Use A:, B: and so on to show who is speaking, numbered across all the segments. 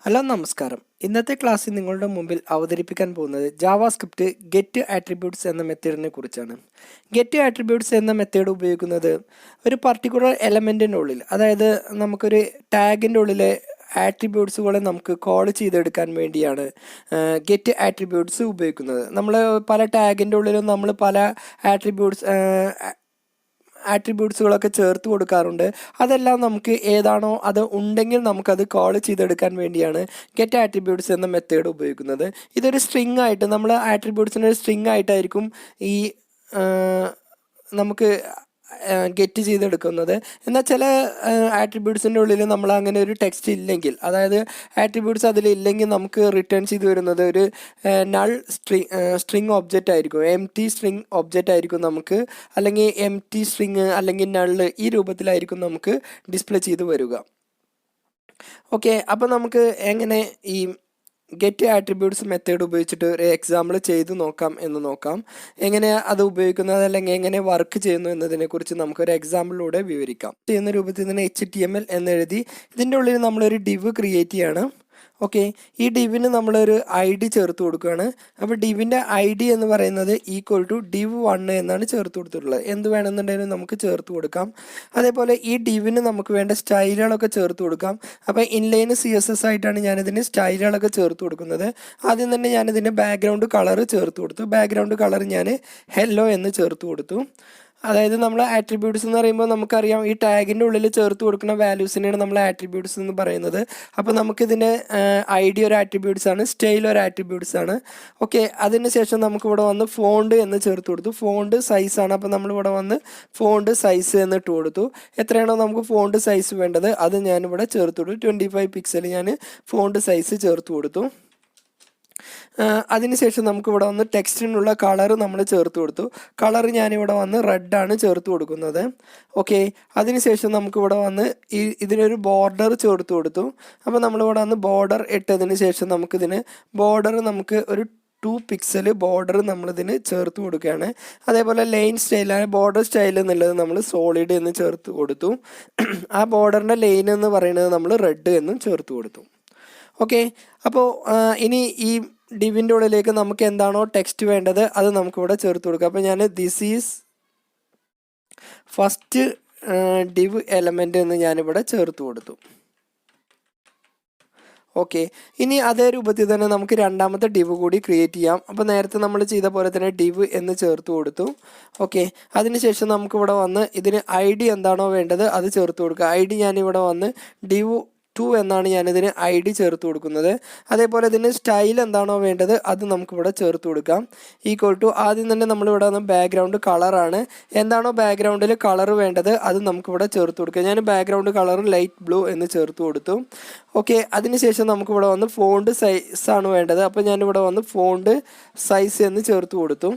A: Hello നമസ്കാരം. ഇന്നത്തെ ക്ലാസ്സിൽ നിങ്ങളുടെ മുമ്പിൽ അവതരിപ്പിക്കാൻ പോകുന്നത് ജാവാസ്ക്രിപ്റ്റ് ഗെറ്റ് ആട്രിബ്യൂട്ട്സ് എന്ന മെത്തേഡിനെ കുറിച്ചാണ്. ഗെറ്റ് ആട്രിബ്യൂട്ട്സ് എന്ന മെത്തേഡ് ഉപയോഗിക്കുന്നത് ഒരു പർട്ടിക്കുലർ എലമെൻറ്റിൻ്റെ ഉള്ളിൽ, അതായത് നമുക്കൊരു ടാഗിൻ്റെ ഉള്ളിലെ ആട്രിബ്യൂട്ട്സുകളെ നമുക്ക് കോൾ ചെയ്തെടുക്കാൻ വേണ്ടിയാണ് ഗെറ്റ് ആട്രിബ്യൂട്ട്സ് ഉപയോഗിക്കുന്നത്. നമ്മൾ പല ടാഗിൻ്റെ ഉള്ളിലും നമ്മൾ പല ആട്രിബ്യൂട്ട്സുകളൊക്കെ ചേർത്ത് കൊടുക്കാറുണ്ട്. അതെല്ലാം നമുക്ക് ഏതാണോ അത് ഉണ്ടെങ്കിൽ നമുക്കത് കോൾ ചെയ്തെടുക്കാൻ വേണ്ടിയാണ് ഗെറ്റ് ആട്രിബ്യൂട്ട്സ് എന്ന മെത്തേഡ് ഉപയോഗിക്കുന്നത്. ഇതൊരു സ്ട്രിങ് ആയിട്ട് നമ്മൾ ആട്രിബ്യൂട്ട്സിൻ്റെ സ്ട്രിങ് ആയിട്ടായിരിക്കും ഈ നമുക്ക് ഗെറ്റ് ചെയ്തെടുക്കുന്നത്. എന്നാൽ ചില ആട്രിബ്യൂട്ട്സിൻ്റെ ഉള്ളിൽ നമ്മൾ അങ്ങനെ ഒരു ടെക്സ്റ്റ് ഇല്ലെങ്കിൽ, അതായത് ആട്രിബ്യൂട്ട്സ് അതിലില്ലെങ്കിൽ നമുക്ക് റിട്ടേൺ ചെയ്ത് വരുന്നത് ഒരു നൾ സ്ട്രിങ് ഒബ്ജക്റ്റ് ആയിരിക്കും, എം ടി സ്ട്രിങ് ഒബ്ജക്റ്റ് ആയിരിക്കും നമുക്ക്, അല്ലെങ്കിൽ എം ടി സ്ട്രിങ് അല്ലെങ്കിൽ നള്ള് ഈ രൂപത്തിലായിരിക്കും നമുക്ക് ഡിസ്പ്ലേ ചെയ്ത് വരിക. ഓക്കെ, അപ്പോൾ നമുക്ക് എങ്ങനെ ഈ ഗെറ്റ് ആട്രിബ്യൂട്ട്സ് മെത്തേഡ് ഉപയോഗിച്ചിട്ട് ഒരു എക്സാമ്പിൾ ചെയ്ത് നോക്കാം. എങ്ങനെ അത് ഉപയോഗിക്കുന്നത് അല്ലെങ്കിൽ എങ്ങനെ വർക്ക് ചെയ്യുന്നു എന്നതിനെക്കുറിച്ച് നമുക്കൊരു എക്സാമ്പിളിലൂടെ വിവരിക്കാം. ചെയ്യുന്ന രൂപത്തിൽ തന്നെ HTML എന്നെഴുതി ഇതിൻ്റെ ഉള്ളിൽ നമ്മളൊരു ഡിവ് ക്രിയേറ്റ് ചെയ്യണം. ഓക്കെ, ഈ ഡിവിന് നമ്മളൊരു ID ചേർത്ത് കൊടുക്കുകയാണ്. അപ്പോൾ ഡിവിൻ്റെ ID എന്ന് പറയുന്നത് = div1 എന്നാണ് ചേർത്ത് കൊടുത്തിട്ടുള്ളത്. എന്ത് വേണമെന്നുണ്ടെങ്കിലും നമുക്ക് ചേർത്ത് കൊടുക്കാം. അതേപോലെ ഈ ഡിവിന് നമുക്ക് വേണ്ട സ്റ്റൈലുകളൊക്കെ ചേർത്ത് കൊടുക്കാം. അപ്പോൾ ഇൻലൈൻ CSS ആയിട്ടാണ് ഞാനിതിന് സ്റ്റൈലുകളൊക്കെ ചേർത്ത് കൊടുക്കുന്നത്. ആദ്യം തന്നെ ഞാനിതിന് ബാക്ക്ഗ്രൗണ്ട് കളർ ചേർത്ത് കൊടുത്തു. ബാക്ക്ഗ്രൗണ്ട് കളർ ഞാൻ ഹെല്ലോ എന്ന് ചേർത്ത് കൊടുത്തു. അതായത് നമ്മൾ ആട്രിബ്യൂട്ട്സ് എന്ന് പറയുമ്പോൾ നമുക്കറിയാം ഈ ടാഗിൻ്റെ ഉള്ളിൽ ചേർത്ത് കൊടുക്കുന്ന വാല്യൂസിനെയാണ് നമ്മൾ ആട്രിബ്യൂട്ട്സ് എന്ന് പറയുന്നത്. അപ്പോൾ നമുക്കിതിൻ്റെ ID ഒരു ആട്രിബ്യൂട്ട്സ് ആണ്, സ്റ്റൈൽ ഒരു ആട്രിബ്യൂട്ട്സ് ആണ്. ഓക്കെ, അതിന് ശേഷം നമുക്കിവിടെ വന്ന് ഫോണ്ട് എന്ന് ചേർത്ത് കൊടുത്തു. ഫോണ്ട് സൈസാണ്, അപ്പോൾ നമ്മളിവിടെ വന്ന് ഫോണ്ട് സൈസ് എന്നിട്ട് കൊടുത്തു. എത്രയാണോ നമുക്ക് ഫോണ്ട് സൈസ് വേണ്ടത് അത് ഞാനിവിടെ ചേർത്ത് കൊടുത്തു. 25 പിക്സൽ ഞാൻ ഫോണ്ട് സൈസ് ചേർത്ത് കൊടുത്തു. അതിനുശേഷം നമുക്കിവിടെ വന്ന് ടെക്സ്റ്റിനുള്ള കളർ നമ്മൾ ചേർത്ത് കൊടുത്തു. കളർ ഞാനിവിടെ വന്ന് റെഡാണ് ചേർത്ത് കൊടുക്കുന്നത്. ഓക്കെ, അതിനുശേഷം നമുക്കിവിടെ വന്ന് ഇതിനൊരു ബോർഡർ ചേർത്ത് കൊടുത്തു. അപ്പോൾ നമ്മളിവിടെ വന്ന് ബോർഡർ ഇട്ടതിന് ശേഷം നമുക്കിതിന് ബോർഡർ നമുക്ക് ഒരു 2 പിക്സൽ ബോർഡർ നമ്മളിതിന് ചേർത്ത് കൊടുക്കുകയാണ്. അതേപോലെ ലൈൻ സ്റ്റൈലാണ്, ബോർഡർ സ്റ്റൈൽ എന്നുള്ളത് നമ്മൾ സോളിഡ് എന്ന് ചേർത്ത് കൊടുത്തു. ആ ബോർഡറിൻ്റെ ലൈൻ എന്ന് പറയുന്നത് നമ്മൾ റെഡ് എന്നും ചേർത്ത് കൊടുത്തു. ഓക്കെ, അപ്പോൾ ഇനി ഈ ഡിവിൻ്റെ ഉള്ളിലേക്ക് നമുക്ക് എന്താണോ ടെക്സ്റ്റ് വേണ്ടത് അത് നമുക്കിവിടെ ചേർത്ത് കൊടുക്കാം. അപ്പോൾ ഞാൻ ദിസ് ഈസ് ഫസ്റ്റ് ഡിവ് എലമെൻ്റ് എന്ന് ഞാനിവിടെ ചേർത്ത് കൊടുത്തു. ഓക്കെ, ഇനി അതേ രൂപത്തിൽ തന്നെ നമുക്ക് രണ്ടാമത്തെ ഡിവ് കൂടി ക്രിയേറ്റ് ചെയ്യാം. അപ്പോൾ നേരത്തെ നമ്മൾ ചെയ്ത പോലെ തന്നെ ഡിവ് എന്ന് ചേർത്ത് കൊടുത്തു. ഓക്കെ, അതിനുശേഷം നമുക്കിവിടെ വന്ന് ഇതിന് ID എന്താണോ വേണ്ടത് അത് ചേർത്ത് കൊടുക്കുക. ID ഞാനിവിടെ വന്ന് div2 എന്നാണ് ഞാനിതിന് ID ചേർത്ത് കൊടുക്കുന്നത്. അതേപോലെ ഇതിന് സ്റ്റൈൽ എന്താണോ വേണ്ടത് അത് നമുക്കിവിടെ ചേർത്ത് കൊടുക്കാം. = ആദ്യം തന്നെ നമ്മളിവിടെ വന്ന് ബാക്ക്ഗ്രൗണ്ട് കളറാണ്, എന്താണോ ബാക്ക്ഗ്രൗണ്ടിൽ കളർ വേണ്ടത് അത് നമുക്കിവിടെ ചേർത്ത് കൊടുക്കാം. ഞാൻ ബാക്ക്ഗ്രൗണ്ട് കളർ ലൈറ്റ് ബ്ലൂ എന്ന് ചേർത്ത് കൊടുത്തു. ഓക്കെ, അതിനുശേഷം നമുക്കിവിടെ വന്ന് ഫോണ്ട് സൈസാണ് വേണ്ടത്. അപ്പോൾ ഞാനിവിടെ വന്ന് ഫോണ്ട് സൈസ് എന്ന് ചേർത്ത് കൊടുത്തു.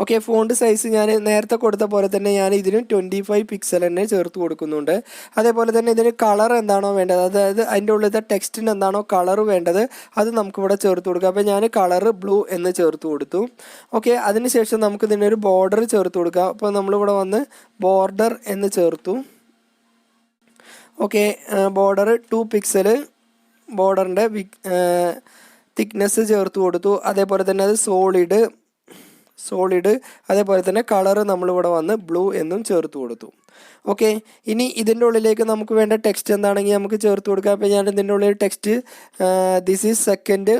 A: ഓക്കെ, ഫോണ്ട് സൈസ് ഞാൻ നേരത്തെ കൊടുത്ത പോലെ തന്നെ ഞാൻ ഇതിന് 25 പിക്സൽ തന്നെ ചേർത്ത് കൊടുക്കുന്നുണ്ട്. അതേപോലെ തന്നെ ഇതിന് കളർ എന്താണോ വേണ്ടത്, അതായത് അതിൻ്റെ ഉള്ളിലത്തെ ടെക്സ്റ്റിന് എന്താണോ കളർ വേണ്ടത് അത് നമുക്കിവിടെ ചേർത്ത് കൊടുക്കാം. അപ്പോൾ ഞാൻ കളർ ബ്ലൂ എന്ന് ചേർത്ത് കൊടുത്തു. ഓക്കെ, അതിനുശേഷം നമുക്ക് ഇതിനൊരു ബോർഡർ ചേർത്ത് കൊടുക്കാം. അപ്പോൾ നമ്മളിവിടെ വന്ന് ബോർഡർ എന്ന് ചേർത്തു. ഓക്കെ, ബോർഡർ 2 പിക്സൽ ബോർഡറിൻ്റെ തിക്നെസ് ചേർത്ത് കൊടുത്തു. അതേപോലെ തന്നെ അത് സോളിഡ് അതേപോലെ തന്നെ കളർ നമ്മളിവിടെ വന്ന് ബ്ലൂ എന്നും ചേർത്ത് കൊടുത്തു. ഓക്കെ, ഇനി ഇതിൻ്റെ ഉള്ളിലേക്ക് നമുക്ക് വേണ്ട ടെക്സ്റ്റ് എന്താണെങ്കിൽ നമുക്ക് ചേർത്ത് കൊടുക്കാം. അപ്പോൾ ഞാൻ ഇതിൻ്റെ ഉള്ളിൽ text this is second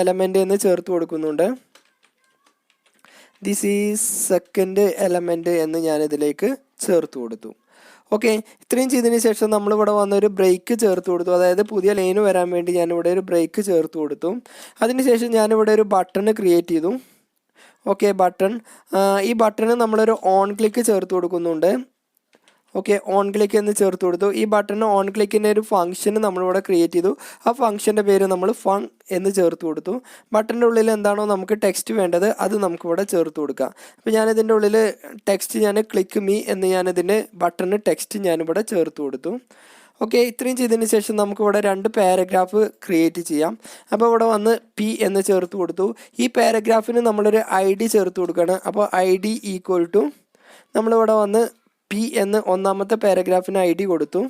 A: element എന്ന് ചേർത്ത് കൊടുക്കുന്നുണ്ട്. ദിസ് ഈസ് സെക്കൻഡ് എലമെൻ്റ് എന്ന് ഞാനിതിലേക്ക് ചേർത്ത് കൊടുത്തു. ഓക്കെ, ഇത്രയും ചെയ്തതിന് ശേഷം നമ്മളിവിടെ വന്നൊരു ബ്രേക്ക് ചേർത്ത് കൊടുത്തു. അതായത് പുതിയ ലൈന് വരാൻ വേണ്ടി ഞാനിവിടെ ഒരു ബ്രേക്ക് ചേർത്ത് കൊടുത്തു. അതിനുശേഷം ഞാനിവിടെ ഒരു ബട്ടൺ ക്രിയേറ്റ് ചെയ്തു. ഓക്കെ, ബട്ടൺ, ഈ ബട്ടണ് നമ്മളൊരു ഓൺ ക്ലിക്ക് ചേർത്ത് കൊടുക്കുന്നുണ്ട്. ഓക്കെ, ഓൺ ക്ലിക്ക് എന്ന് ചേർത്ത് കൊടുത്തു. ഈ ബട്ടൺ ഓൺ ക്ലിക്കിൻ്റെ ഒരു ഫംഗ്ഷൻ നമ്മളിവിടെ ക്രിയേറ്റ് ചെയ്തു. ആ ഫംഗ്ഷൻ്റെ പേര് നമ്മൾ ഫൺ എന്ന് ചേർത്ത് കൊടുത്തു. ബട്ടൻ്റെ ഉള്ളിൽ എന്താണോ നമുക്ക് ടെക്സ്റ്റ് വേണ്ടത് അത് നമുക്കിവിടെ ചേർത്ത് കൊടുക്കാം. അപ്പോൾ ഞാനിതിൻ്റെ ഉള്ളിൽ ടെക്സ്റ്റ് ഞാൻ ക്ലിക്ക് മീ എന്ന് ഞാനിതിൻ്റെ ബട്ടണ് ടെക്സ്റ്റ് ഞാനിവിടെ ചേർത്ത് കൊടുത്തു. ഓക്കെ, ഇത്രയും ചെയ്തതിന് ശേഷം നമുക്കിവിടെ 2 പാരഗ്രാഫ് ക്രിയേറ്റ് ചെയ്യാം. അപ്പോൾ ഇവിടെ വന്ന് P എന്ന് ചേർത്ത് കൊടുത്തു. ഈ പാരഗ്രാഫിന് നമ്മളൊരു ID ചേർത്ത് കൊടുക്കുകയാണ്. അപ്പോൾ ID = നമ്മളിവിടെ വന്ന് P എന്ന് ഒന്നാമത്തെ പാരഗ്രാഫിന് ID കൊടുത്തു.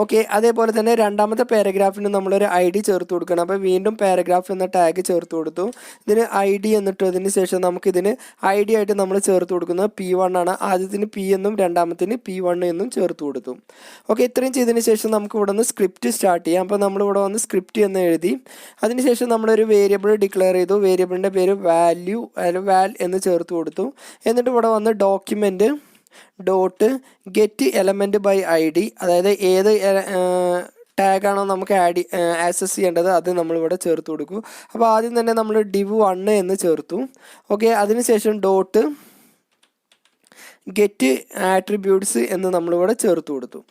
A: ഓക്കെ, അതേപോലെ തന്നെ രണ്ടാമത്തെ പാരഗ്രാഫിന് നമ്മളൊരു ഐ ഡി ചേർത്ത് കൊടുക്കണം. അപ്പോൾ വീണ്ടും പാരഗ്രാഫ് എന്ന ടാഗ് ചേർത്ത് കൊടുത്തു. ഇതിന് ഐ ഡി എന്നിട്ടതിന് ശേഷം നമുക്കിതിന് ഐ ഡി ആയിട്ട് നമ്മൾ ചേർത്ത് കൊടുക്കുന്നത് P1 ആണ്. ആദ്യത്തിന് P എന്നും രണ്ടാമത്തിന് P1 എന്നും ചേർത്ത് കൊടുത്തു. ഓക്കെ, ഇത്രയും ചെയ്തതിന് ശേഷം നമുക്ക് ഇവിടെ നിന്ന് സ്ക്രിപ്റ്റ് സ്റ്റാർട്ട് ചെയ്യാം. അപ്പോൾ നമ്മളിവിടെ വന്ന് സ്ക്രിപ്റ്റ് എന്ന് എഴുതി. അതിനുശേഷം നമ്മളൊരു വേരിയബിൾ ഡിക്ലെയർ ചെയ്തു. വേരിയബിളിൻ്റെ പേര് വാല്യൂ വാൽ എന്ന് ചേർത്ത് കൊടുത്തു. എന്നിട്ട് ഇവിടെ വന്ന് document dot get element by I D, അതായത് ഏത് ടാഗാണോ നമുക്ക് ആക്സസ് ചെയ്യേണ്ടത് അത് നമ്മളിവിടെ ചേർത്ത് കൊടുക്കും. അപ്പോൾ ആദ്യം തന്നെ നമ്മൾ div1 എന്ന് ചേർത്തു. ഓക്കെ, അതിനുശേഷം ഡോട്ട് ഗെറ്റ് ആട്രിബ്യൂട്ട്സ് എന്ന് നമ്മളിവിടെ ചേർത്ത് കൊടുത്തു.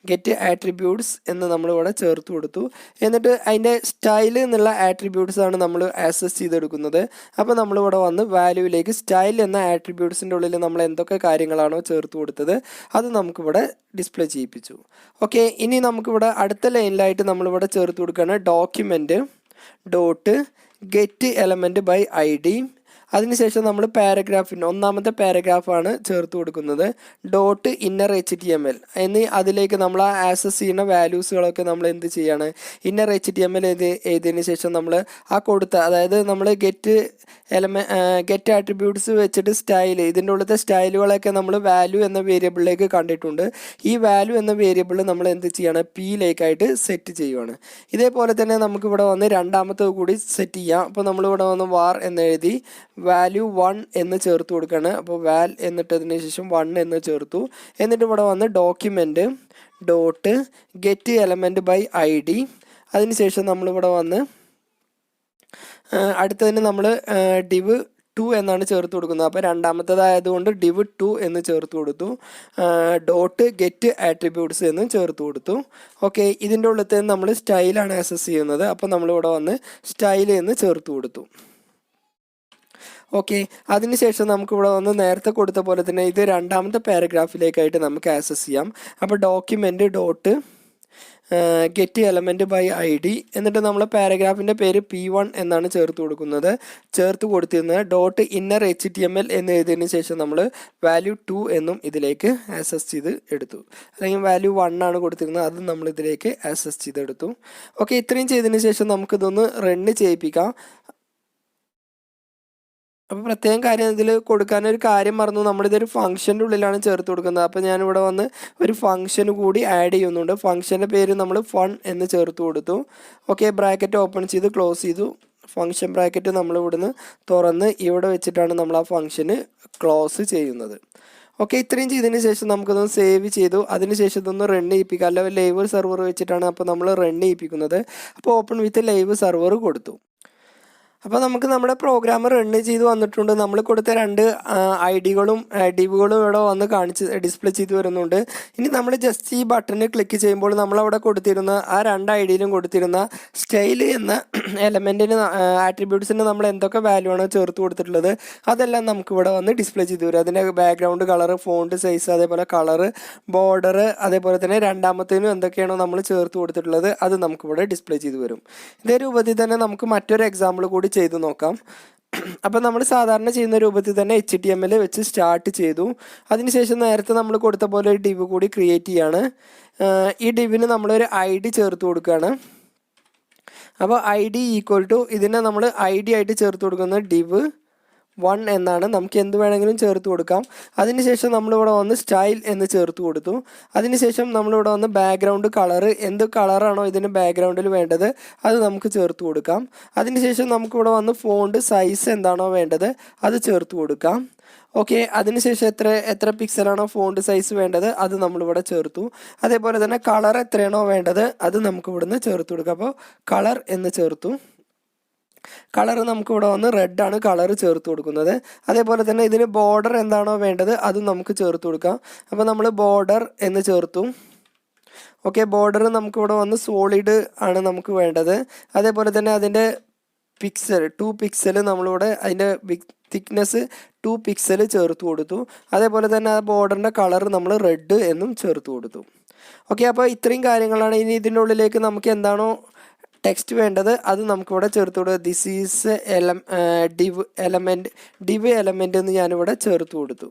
A: ഗെറ്റ് ആട്രിബ്യൂട്ട്സ് എന്ന് നമ്മളിവിടെ ചേർത്ത് കൊടുത്തു. എന്നിട്ട് അതിൻ്റെ സ്റ്റൈൽ എന്നുള്ള ആട്രിബ്യൂട്ട്സ് ആണ് നമ്മൾ ആക്സസ് ചെയ്തെടുക്കുന്നത്. അപ്പോൾ നമ്മളിവിടെ വന്ന് വാല്യൂവിലേക്ക് സ്റ്റൈൽ എന്ന ആട്രിബ്യൂട്ട്സിൻ്റെ ഉള്ളിൽ നമ്മൾ എന്തൊക്കെ കാര്യങ്ങളാണോ ചേർത്ത് കൊടുത്തത് അത് നമുക്കിവിടെ ഡിസ്പ്ലേ ചെയ്യിപ്പിച്ചു. ഓക്കെ, ഇനി നമുക്കിവിടെ അടുത്ത ലൈനിലായിട്ട് നമ്മളിവിടെ ചേർത്ത് കൊടുക്കുകയാണ് document dot get element by I D. അതിനുശേഷം നമ്മൾ പാരഗ്രാഫിന് ഒന്നാമത്തെ പാരഗ്രാഫാണ് ചേർത്ത് കൊടുക്കുന്നത്. ഡോട്ട് ഇന്നർ HTML എന്നീ അതിലേക്ക് നമ്മൾ ആ ആക്സസ് ചെയ്യുന്ന വാല്യൂസുകളൊക്കെ നമ്മൾ എന്ത് ചെയ്യാണ്, ഇന്നർ HTML എഴുതിയതിന് ശേഷം നമ്മൾ ആ കൊടുത്ത, അതായത് നമ്മൾ ഗെറ്റ് ആട്രിബ്യൂട്ട്സ് വെച്ചിട്ട് സ്റ്റൈൽ, ഇതിൻ്റെ ഉള്ളത്തെ സ്റ്റൈലുകളൊക്കെ നമ്മൾ വാല്യൂ എന്ന വേരിയബിളിലേക്ക് കണ്ടിട്ടുണ്ട്. ഈ വാല്യൂ എന്ന വേരിയബിൾ നമ്മൾ എന്ത് ചെയ്യാണ്, P-ലേക്കായിട്ട് സെറ്റ് ചെയ്യുവാണ്. ഇതേപോലെ തന്നെ നമുക്കിവിടെ വന്ന് രണ്ടാമത്തെ കൂടി സെറ്റ് ചെയ്യാം. അപ്പോൾ നമ്മളിവിടെ വന്ന് വാർ എന്നെഴുതി വാല്യൂ 1 എന്ന് ചേർത്ത് കൊടുക്കുകയാണ്. അപ്പോൾ വാൽ എന്നിട്ടതിന് ശേഷം 1 എന്ന് ചേർത്തു. എന്നിട്ട് ഇവിടെ വന്ന് document dot get element by I D. അതിനുശേഷം നമ്മളിവിടെ വന്ന് അടുത്തതിന് നമ്മൾ div2 എന്നാണ് ചേർത്ത് കൊടുക്കുന്നത്. അപ്പോൾ രണ്ടാമത്തേതായതുകൊണ്ട് div2 എന്ന് ചേർത്ത് കൊടുത്തു. ഡോട്ട് ഗെറ്റ് ആട്രിബ്യൂട്ട്സ് എന്ന് ചേർത്ത് കൊടുത്തു. ഓക്കെ, ഇതിൻ്റെ ഉള്ളിൽ നമ്മൾ സ്റ്റൈലാണ് ആക്സസ് ചെയ്യുന്നത്. അപ്പോൾ നമ്മളിവിടെ വന്ന് സ്റ്റൈൽ എന്ന് ചേർത്ത് കൊടുത്തു. ഓക്കെ, അതിനുശേഷം നമുക്കിവിടെ വന്ന് നേരത്തെ കൊടുത്ത പോലെ തന്നെ ഇത് രണ്ടാമത്തെ പാരഗ്രാഫിലേക്കായിട്ട് നമുക്ക് ആക്സസ് ചെയ്യാം. അപ്പോൾ document dot get element by I D. എന്നിട്ട് നമ്മൾ പാരഗ്രാഫിൻ്റെ പേര് P1 എന്നാണ് ചേർത്ത് കൊടുത്തിരുന്നത്. ഡോട്ട് ഇന്നർ HTML എന്ന് എഴുതിയതിന് ശേഷം നമ്മൾ വാല്യൂ 2 എന്നും ഇതിലേക്ക് ആക്സസ് ചെയ്ത് എടുത്തു. അല്ലെങ്കിൽ വാല്യൂ 1 ആണ് കൊടുത്തിരുന്നത്, അത് നമ്മൾ ഇതിലേക്ക് ആക്സസ് ചെയ്തെടുത്തു. ഓക്കെ, ഇത്രയും ചെയ്തതിന് ശേഷം നമുക്കിതൊന്ന് റണ്ണ് ചെയ്യിപ്പിക്കാം. അപ്പോൾ പ്രത്യേകം കാര്യം ഇതിൽ കൊടുക്കാനൊരു കാര്യം മറന്നു, നമ്മളിതൊരു ഫംഗ്ഷൻ്റെ ഉള്ളിലാണ് ചേർത്ത് കൊടുക്കുന്നത്. അപ്പോൾ ഞാനിവിടെ വന്ന് ഒരു ഫംഗ്ഷൻ കൂടി ആഡ് ചെയ്യുന്നുണ്ട്. ഫംഗ്ഷൻ്റെ പേര് നമ്മൾ ഫൺ എന്ന് ചേർത്ത് കൊടുത്തു. ഓക്കെ, ബ്രാക്കറ്റ് ഓപ്പൺ ചെയ്ത് ക്ലോസ് ചെയ്തു. ഫംഗ്ഷൻ ബ്രാക്കറ്റ് നമ്മൾ ഇവിടുന്ന് തുറന്ന് ഇവിടെ വെച്ചിട്ടാണ് നമ്മൾ ആ ഫംഗ്ഷന് ക്ലോസ് ചെയ്യുന്നത്. ഓക്കെ, ഇത്രയും ചെയ്തതിന് ശേഷം നമുക്കതൊന്ന് സേവ് ചെയ്തു. അതിനുശേഷം ഇതൊന്ന് റൺ ചെയ്യിപ്പിക്കുക. അല്ല, ലൈവ് സെർവർ വെച്ചിട്ടാണ് അപ്പോൾ നമ്മൾ റൺ ചെയ്യിപ്പിക്കുന്നത്. അപ്പോൾ ഓപ്പൺ വിത്ത് ലൈവ് സെർവർ കൊടുത്തു. അപ്പോൾ നമുക്ക് നമ്മുടെ പ്രോഗ്രാം റൺ ചെയ്ത് വന്നിട്ടുണ്ട്. നമ്മൾ കൊടുത്ത രണ്ട് ഐ ഡികളും ഡിവുകളും ഇവിടെ വന്ന് ഡിസ്പ്ലേ ചെയ്ത് വരുന്നുണ്ട്. ഇനി നമ്മൾ ജസ്റ്റ് ഈ ബട്ടണിൽ ക്ലിക്ക് ചെയ്യുമ്പോൾ നമ്മളവിടെ കൊടുത്തിരുന്ന ആ രണ്ട് ഐ ഡിയിലും കൊടുത്തിരുന്ന സ്റ്റൈൽ എന്ന എലമെൻറ്റിന് ആട്രിബ്യൂട്ട്സിന് നമ്മൾ എന്തൊക്കെ വാല്യൂ ആണോ ചേർത്ത് കൊടുത്തിട്ടുള്ളത് അതെല്ലാം നമുക്കിവിടെ വന്ന് ഡിസ്പ്ലേ ചെയ്ത് വരും. അതിൻ്റെ ബാക്ക്ഗ്രൗണ്ട് കളർ, ഫോണ്ട് സൈസ്, അതേപോലെ കളർ, ബോർഡർ, അതേപോലെ തന്നെ രണ്ടാമത്തേനും എന്തൊക്കെയാണോ നമ്മൾ ചേർത്ത് കൊടുത്തിട്ടുള്ളത് അത് നമുക്കിവിടെ ഡിസ്പ്ലേ ചെയ്ത് വരും. ഇതേ രൂപത്തിൽ തന്നെ നമുക്ക് മറ്റൊരു എക്സാമ്പിൾ കൂടി ചെയ്തു നോക്കാം. അപ്പം നമ്മൾ സാധാരണ ചെയ്യുന്ന രൂപത്തിൽ തന്നെ HTML വെച്ച് സ്റ്റാർട്ട് ചെയ്തു. അതിനുശേഷം നേരത്തെ നമ്മൾ കൊടുത്ത പോലെ ഒരു ഡിവ് കൂടി ക്രിയേറ്റ് ചെയ്യാണ്. ഈ ഡിവിന് നമ്മളൊരു ഐ ഡി ചേർത്ത് കൊടുക്കുകയാണ്. അപ്പോൾ ഐ ഡി ഈക്വൽ ടു ഇതിനെ നമ്മൾ ഐ ഡി ആയിട്ട് ചേർത്ത് കൊടുക്കുന്നത് div1 എന്നാണ്. നമുക്ക് എന്ത് വേണമെങ്കിലും ചേർത്ത് കൊടുക്കാം. അതിനുശേഷം നമ്മളിവിടെ വന്ന് സ്റ്റൈൽ എന്ന് ചേർത്ത് കൊടുത്തു. അതിനുശേഷം നമ്മളിവിടെ വന്ന് ബാക്ക്ഗ്രൗണ്ട് കളർ, എന്ത് കളറാണോ ഇതിന് ബാക്ക്ഗ്രൗണ്ടിൽ വേണ്ടത് അത് നമുക്ക് ചേർത്ത് കൊടുക്കാം. അതിനുശേഷം നമുക്കിവിടെ വന്ന് ഫോണ്ട് സൈസ് എന്താണോ വേണ്ടത് അത് ചേർത്ത് കൊടുക്കാം. ഓക്കെ, അതിനുശേഷം എത്ര പിക്സലാണോ ഫോണ്ട് സൈസ് വേണ്ടത് അത് നമ്മളിവിടെ ചേർത്തു. അതേപോലെ തന്നെ കളർ എത്രയാണോ വേണ്ടത് അത് നമുക്ക് ഇവിടുന്ന് ചേർത്ത് കൊടുക്കാം. അപ്പോൾ കളർ എന്ന് ചേർത്തു. കളർ നമുക്കിവിടെ വന്ന് റെഡ് ആണ് കളർ ചേർത്ത് കൊടുക്കുന്നത്. അതേപോലെ തന്നെ ഇതിന് ബോർഡർ എന്താണോ വേണ്ടത് അത് നമുക്ക് ചേർത്ത് കൊടുക്കാം. അപ്പോൾ നമ്മൾ ബോർഡർ എന്ന് ചേർത്തു. ഓക്കെ, ബോർഡർ നമുക്കിവിടെ വന്ന് സോളിഡ് ആണ് നമുക്ക് വേണ്ടത്. അതേപോലെ തന്നെ അതിൻ്റെ പിക്സൽ 2 പിക്സൽ നമ്മളിവിടെ അതിൻ്റെ തിക്നെസ് 2 പിക്സൽ ചേർത്ത് കൊടുത്തു. അതേപോലെ തന്നെ ആ ബോർഡറിൻ്റെ കളർ നമ്മൾ റെഡ് എന്നും ചേർത്ത് കൊടുത്തു. ഓക്കെ, അപ്പോൾ ഇത്രയും കാര്യങ്ങളാണ്. ഇനി ഇതിൻ്റെ ഉള്ളിലേക്ക് നമുക്ക് എന്താണോ ടെക്സ്റ്റ് വേണ്ടത് അത് നമുക്കിവിടെ ചേർത്ത് കൊടുക്കുക. ദിസ് ഈസ് ഡിവ് എലമെൻ്റ് എന്ന് ഞാനിവിടെ ചേർത്ത് കൊടുത്തു.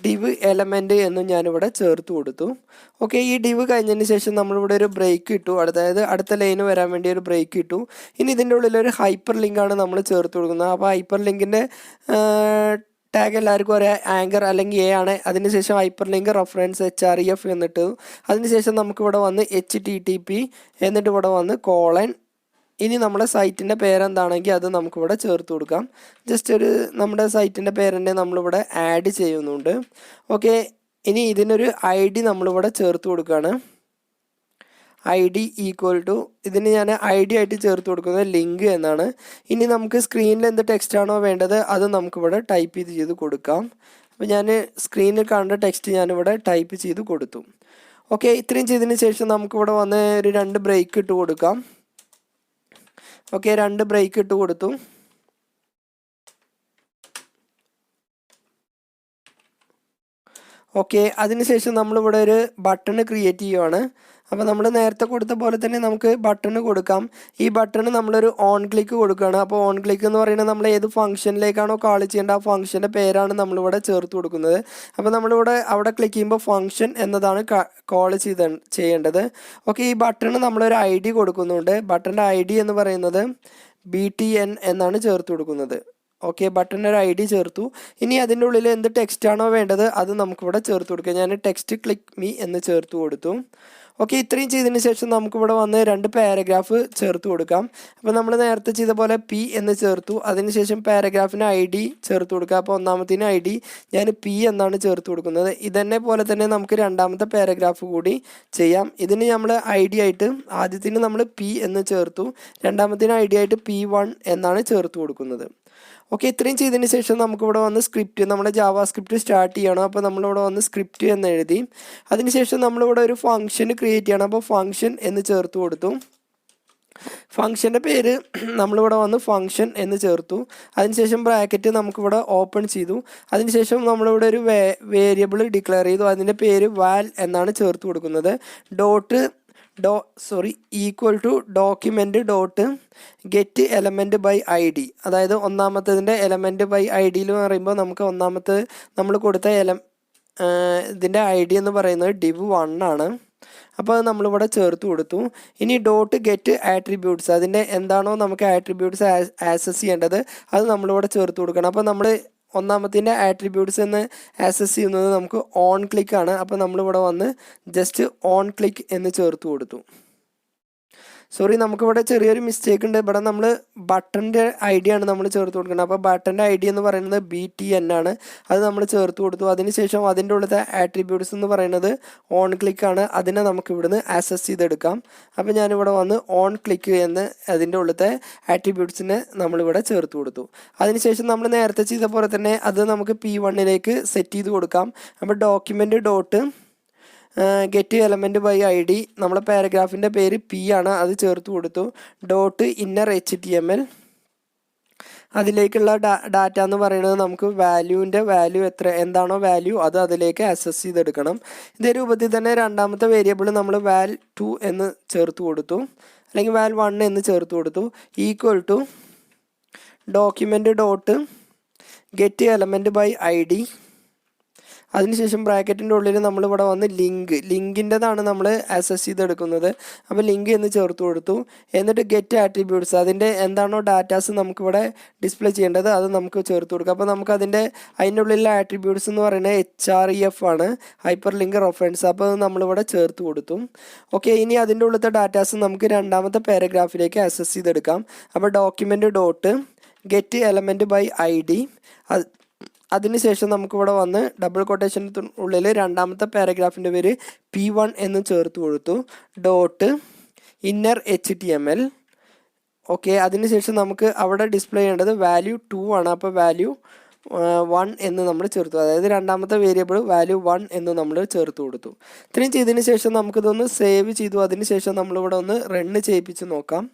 A: div element എന്നും ഞാനിവിടെ ചേർത്ത് കൊടുത്തു. ഓക്കെ, ഈ div കഴിഞ്ഞതിന് ശേഷം നമ്മളിവിടെ ഒരു ബ്രേക്ക് ഇട്ടു, അതായത് അടുത്ത ലൈന് വരാൻ വേണ്ടി ഒരു ബ്രേക്ക് ഇട്ടു. ഇനി ഇതിൻ്റെ ഉള്ളിൽ ഒരു ഹൈപ്പർ ലിങ്കാണ് നമ്മൾ ചേർത്ത് കൊടുക്കുന്നത്. അപ്പോൾ ഹൈപ്പർ ലിങ്കിൻ്റെ ടാഗ് എല്ലാവർക്കും ഒരു ആങ്കർ അല്ലെങ്കിൽ എ ആണ്. അതിനുശേഷം ഹൈപ്പർ ലിങ്ക് റെഫറൻസ് HREF എന്നിട്ട് അതിനുശേഷം നമുക്കിവിടെ വന്ന് HTTP എന്നിട്ട് ഇവിടെ വന്ന് കോളൻ. ഇനി നമ്മുടെ സൈറ്റിൻ്റെ പേരെന്താണെങ്കിൽ അത് നമുക്കിവിടെ ചേർത്ത് കൊടുക്കാം. ജസ്റ്റ് ഒരു നമ്മുടെ സൈറ്റിൻ്റെ പേരെന്നെ നമ്മളിവിടെ ആഡ് ചെയ്യുന്നുണ്ട്. ഓക്കെ, ഇനി ഇതിനൊരു ID നമ്മളിവിടെ ചേർത്ത് കൊടുക്കുകയാണ്. ID ഈക്വൽ ടു, ഇതിന് ഞാൻ ID ആയിട്ട് ചേർത്ത് കൊടുക്കുന്നത് ലിങ്ക് എന്നാണ്. ഇനി നമുക്ക് സ്ക്രീനിൽ എന്ത് ടെക്സ്റ്റ് ആണോ വേണ്ടത് അത് നമുക്കിവിടെ ടൈപ്പ് ചെയ്ത് കൊടുക്കാം. അപ്പോൾ ഞാൻ സ്ക്രീനിൽ കാണേണ്ട ടെക്സ്റ്റ് ഞാനിവിടെ ടൈപ്പ് ചെയ്ത് കൊടുത്തു. ഓക്കെ, ഇത്രയും ചെയ്തതിന് ശേഷം നമുക്കിവിടെ വന്ന് ഒരു 2 ബ്രേക്ക് ഇട്ട് കൊടുക്കാം. ഓക്കെ, 2 ബ്രേക്ക് ഇട്ട് കൊടുത്തു. ഓക്കെ, അതിനുശേഷം നമ്മളിവിടെ ഒരു ബട്ടൺ ക്രിയേറ്റ് ചെയ്യുവാണ്. അപ്പോൾ നമ്മൾ നേരത്തെ കൊടുത്ത പോലെ തന്നെ നമുക്ക് ബട്ടൺ കൊടുക്കാം. ഈ ബട്ടൺ നമ്മളൊരു ഓൺ ക്ലിക്ക് കൊടുക്കുകയാണ്. അപ്പോൾ ഓൺ ക്ലിക്ക് എന്ന് പറയുന്നത് നമ്മൾ ഏത് ഫംഗ്ഷനിലേക്കാണോ കാൾ ചെയ്യേണ്ട ആ ഫംഗ്ഷൻ്റെ പേരാണ് നമ്മളിവിടെ ചേർത്ത് കൊടുക്കുന്നത്. അപ്പോൾ നമ്മളിവിടെ അവിടെ ക്ലിക്ക് ചെയ്യുമ്പോൾ ഫംഗ്ഷൻ എന്നതാണ് കോൾ ചെയ്യേണ്ടത്. ഓക്കെ, ഈ ബട്ടൺ നമ്മളൊരു ID കൊടുക്കുന്നുണ്ട്. ബട്ടൻ്റെ ID എന്ന് പറയുന്നത് BTN എന്നാണ് ചേർത്ത് കൊടുക്കുന്നത്. ഓക്കെ, ബട്ടൻ്റെ ഒരു ID ചേർത്തു. ഇനി അതിൻ്റെ ഉള്ളിൽ എന്ത് ടെക്സ്റ്റ് ആണോ വേണ്ടത് അത് നമുക്കിവിടെ ചേർത്ത് കൊടുക്കുക. ഞാൻ ടെക്സ്റ്റ് ക്ലിക്ക് മീ എന്ന് ചേർത്ത് കൊടുത്തു. ഓക്കെ, ഇത്രയും ചെയ്തതിന് ശേഷം നമുക്കിവിടെ വന്ന് 2 പാരഗ്രാഫ് ചേർത്ത് കൊടുക്കാം. അപ്പോൾ നമ്മൾ നേരത്തെ ചെയ്ത പോലെ P എന്ന് ചേർത്തു. അതിനുശേഷം പാരഗ്രാഫിന് ID ചേർത്ത് കൊടുക്കുക. അപ്പോൾ ഒന്നാമത്തിന് ID ഞാൻ P എന്നാണ് ചേർത്ത് കൊടുക്കുന്നത്. ഇതന്നെ പോലെ തന്നെ നമുക്ക് രണ്ടാമത്തെ പാരഗ്രാഫ് കൂടി ചെയ്യാം. ഇതിന് നമ്മൾ ID ആയിട്ട് ആദ്യത്തിന് നമ്മൾ P എന്ന് ചേർത്തു, രണ്ടാമത്തിന് ID ആയിട്ട് P1 എന്നാണ് ചേർത്ത് കൊടുക്കുന്നത്. ഓക്കെ, ഇത്രയും ചെയ്തതിന് ശേഷം നമുക്കിവിടെ വന്ന് സ്ക്രിപ്റ്റ്, നമ്മുടെ ജാവാസ്ക്രിപ്റ്റ് സ്റ്റാർട്ട് ചെയ്യണം. അപ്പോൾ നമ്മളിവിടെ വന്ന് സ്ക്രിപ്റ്റ് എന്ന് എഴുതി. അതിനുശേഷം നമ്മളിവിടെ ഒരു ഫംഗ്ഷൻ ക്രിയേറ്റ് ചെയ്യണം. അപ്പോൾ ഫംഗ്ഷൻ എന്ന് ചേർത്ത് കൊടുത്തു. ഫംഗ്ഷൻ്റെ പേര് നമ്മളിവിടെ വന്ന് ഫംഗ്ഷൻ എന്ന് ചേർത്തു. അതിനുശേഷം ബ്രാക്കറ്റ് നമുക്കിവിടെ ഓപ്പൺ ചെയ്തു. അതിനുശേഷം നമ്മളിവിടെ ഒരു വേരിയബിൾ ഡിക്ലെയർ ചെയ്തു. അതിൻ്റെ പേര് വാൽ എന്നാണ് ചേർത്ത് കൊടുക്കുന്നത്. Equal to document dot get element by ID. അതായത് ഒന്നാമത്തതിൻ്റെ എലമെൻറ്റ് ബൈ ID എന്ന് പറയുമ്പോൾ നമുക്ക് ഒന്നാമത്തെ നമ്മൾ കൊടുത്ത ഇതിൻ്റെ ID എന്ന് പറയുന്നത് div1 ആണ്. അപ്പോൾ അത് നമ്മളിവിടെ ചേർത്ത് കൊടുത്തു. ഇനി ഡോട്ട് ഗെറ്റ് ആട്രിബ്യൂട്ട്സ്, അതിൻ്റെ എന്താണോ നമുക്ക് ആട്രിബ്യൂട്ട്സ് ആക്സസ് ചെയ്യേണ്ടത് അത് നമ്മളിവിടെ ചേർത്ത് കൊടുക്കണം. അപ്പോൾ നമ്മൾ ഒന്നാമത്തിൻ്റെ ആട്രിബ്യൂട്ട്സ് എന്ന് ആക്സസ് ചെയ്യുന്നത് നമുക്ക് ഓൺ ക്ലിക്ക് ആണ്. അപ്പോൾ നമ്മളിവിടെ വന്ന് ജസ്റ്റ് ഓൺ ക്ലിക്ക് എന്ന് ചേർത്ത് കൊടുത്തു. നമുക്കിവിടെ ചെറിയൊരു മിസ്റ്റേക്ക് ഉണ്ട്. ഇവിടെ നമ്മൾ ബട്ടൻ്റെ ID ആണ് നമ്മൾ ചേർത്ത് കൊടുക്കുന്നത്. അപ്പോൾ ബട്ടൻ്റെ ID എന്ന് പറയുന്നത് BTN ആണ്. അത് നമ്മൾ ചേർത്ത് കൊടുത്തു. അതിനുശേഷം അതിൻ്റെ ഉള്ളത്തെ ആട്രിബ്യൂട്ട്സ് എന്ന് പറയുന്നത് ഓൺ ക്ലിക്ക് ആണ്. അതിനെ നമുക്ക് ഇവിടുന്ന് ആക്സസ് ചെയ്തെടുക്കാം. അപ്പോൾ ഞാനിവിടെ വന്ന് ഓൺ ക്ലിക്ക് എന്ന് അതിൻ്റെ ഉള്ളത്തെ ആട്രിബ്യൂട്ട്സിനെ നമ്മളിവിടെ ചേർത്ത് കൊടുത്തു. അതിനുശേഷം നമ്മൾ നേരത്തെ ചെയ്ത പോലെ തന്നെ അത് നമുക്ക് P1ലേക്ക് സെറ്റ് ചെയ്ത് കൊടുക്കാം. അപ്പോൾ document dot get element by ID, നമ്മളെ പാരഗ്രാഫിൻ്റെ പേര് P ആണ്, അത് ചേർത്ത് കൊടുത്തു. ഡോട്ട് ഇന്നർ HTML, അതിലേക്കുള്ള ഡാറ്റ എന്ന് പറയുന്നത് നമുക്ക് വാല്യൂ എന്താണോ വാല്യൂ അത് അതിലേക്ക് ആക്സസ് ചെയ്തെടുക്കണം. ഇതേ രൂപത്തിൽ തന്നെ രണ്ടാമത്തെ വേരിയബിൾ നമ്മൾ val2 എന്ന് ചേർത്ത് കൊടുത്തു, അല്ലെങ്കിൽ val1 എന്ന് ചേർത്ത് കൊടുത്തു. Equal to document dot get element by ID. അതിനുശേഷം ബ്രാക്കറ്റിൻ്റെ ഉള്ളിൽ നമ്മളിവിടെ വന്ന് ലിങ്കിൻ്റെതാണ് നമ്മൾ ആക്സസ് ചെയ്തെടുക്കുന്നത്. അപ്പോൾ ലിങ്ക് എന്ന് ചേർത്ത് കൊടുത്തു. എന്നിട്ട് ഗെറ്റ് ആട്രിബ്യൂട്ട്സ്, അതിൻ്റെ എന്താണോ ഡാറ്റാസ് നമുക്കിവിടെ ഡിസ്പ്ലേ ചെയ്യേണ്ടത് അത് നമുക്ക് ചേർത്ത് കൊടുക്കുക. അപ്പോൾ നമുക്ക് അതിൻ്റെ ഉള്ളിലെ ആട്രിബ്യൂട്ട്സ് എന്ന് പറയുന്നത് HREF ആണ്, ഹൈപ്പർ ലിങ്ക് റെഫറൻസ്. അപ്പോൾ അത് നമ്മളിവിടെ ചേർത്ത് കൊടുത്തു. ഓക്കെ, ഇനി അതിൻ്റെ ഉള്ളിലത്തെ ഡാറ്റാസ് നമുക്ക് രണ്ടാമത്തെ പാരഗ്രാഫിലേക്ക് ആക്സസ് ചെയ്തെടുക്കാം. അപ്പോൾ document dot get element by ID. അതിനുശേഷം നമുക്കിവിടെ വന്ന് ഡബിൾ കൊട്ടേഷന് ഉള്ളിൽ രണ്ടാമത്തെ പാരഗ്രാഫിൻ്റെ പേര് P1 എന്ന് ചേർത്ത് കൊടുത്തു. Dot inner HTML. ഓക്കെ, അതിനുശേഷം നമുക്ക് അവിടെ ഡിസ്പ്ലേ ചെയ്യേണ്ടത് val2 ആണ്. അപ്പോൾ val1 എന്ന് നമ്മൾ ചേർത്തു, അതായത് രണ്ടാമത്തെ വേരിയബിൾ val1 എന്ന് നമ്മൾ ചേർത്ത് കൊടുത്തു. ഇത്രയും ചെയ്തതിന് ശേഷം നമുക്കിതൊന്ന് സേവ് ചെയ്തു. അതിനുശേഷം നമ്മളിവിടെ ഒന്ന് റണ്ണ് ചെയ്യിപ്പിച്ച് നോക്കാം.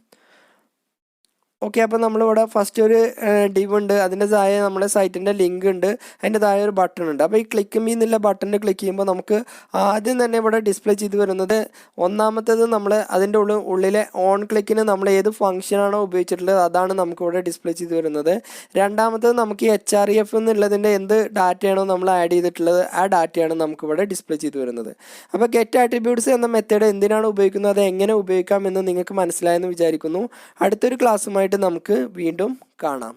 A: ഓക്കെ, അപ്പോൾ നമ്മളിവിടെ ഫസ്റ്റ് ഒരു div ഉണ്ട്, അതിൻ്റെ താഴെ നമ്മുടെ സൈറ്റിൻ്റെ ലിങ്ക് ഉണ്ട്, അതിൻ്റെ താഴെ ഒരു ബട്ടൺ ഉണ്ട്. അപ്പോൾ ഈ ക്ലിക്ക് മീ എന്നുള്ള ബട്ടണിൽ ക്ലിക്ക് ചെയ്യുമ്പോൾ നമുക്ക് ആദ്യം തന്നെ ഇവിടെ ഡിസ്പ്ലേ ചെയ്ത് വരുന്നത് ഒന്നാമത്തേത് നമ്മൾ അതിൻ്റെ ഉള്ളിലെ ഓൺ ക്ലിക്കിന് നമ്മൾ ഏത് ഫംഗ്ഷനാണോ ഉപയോഗിച്ചിട്ടുള്ളത് അതാണ് നമുക്കിവിടെ ഡിസ്പ്ലേ ചെയ്ത് വരുന്നത്. രണ്ടാമത്തേത് നമുക്ക് ഈ HREF എന്നുള്ളതിൻ്റെ എന്ത് ഡാറ്റയാണോ നമ്മൾ ആഡ് ചെയ്തിട്ടുള്ളത് ആ ഡാറ്റയാണ് നമുക്കിവിടെ ഡിസ്പ്ലേ ചെയ്ത് വരുന്നത്. അപ്പോൾ ഗെറ്റ് ആട്രിബ്യൂട്ട്സ് എന്ന മെത്തേഡ് എന്തിനാണ് ഉപയോഗിക്കുന്നത്, അത് എങ്ങനെ ഉപയോഗിക്കാം എന്ന് നിങ്ങൾക്ക് മനസ്സിലായെന്ന് വിചാരിക്കുന്നു. അടുത്തൊരു ക്ലാസ്സുമായിട്ട് നമുക്ക് വീണ്ടും കാണാം.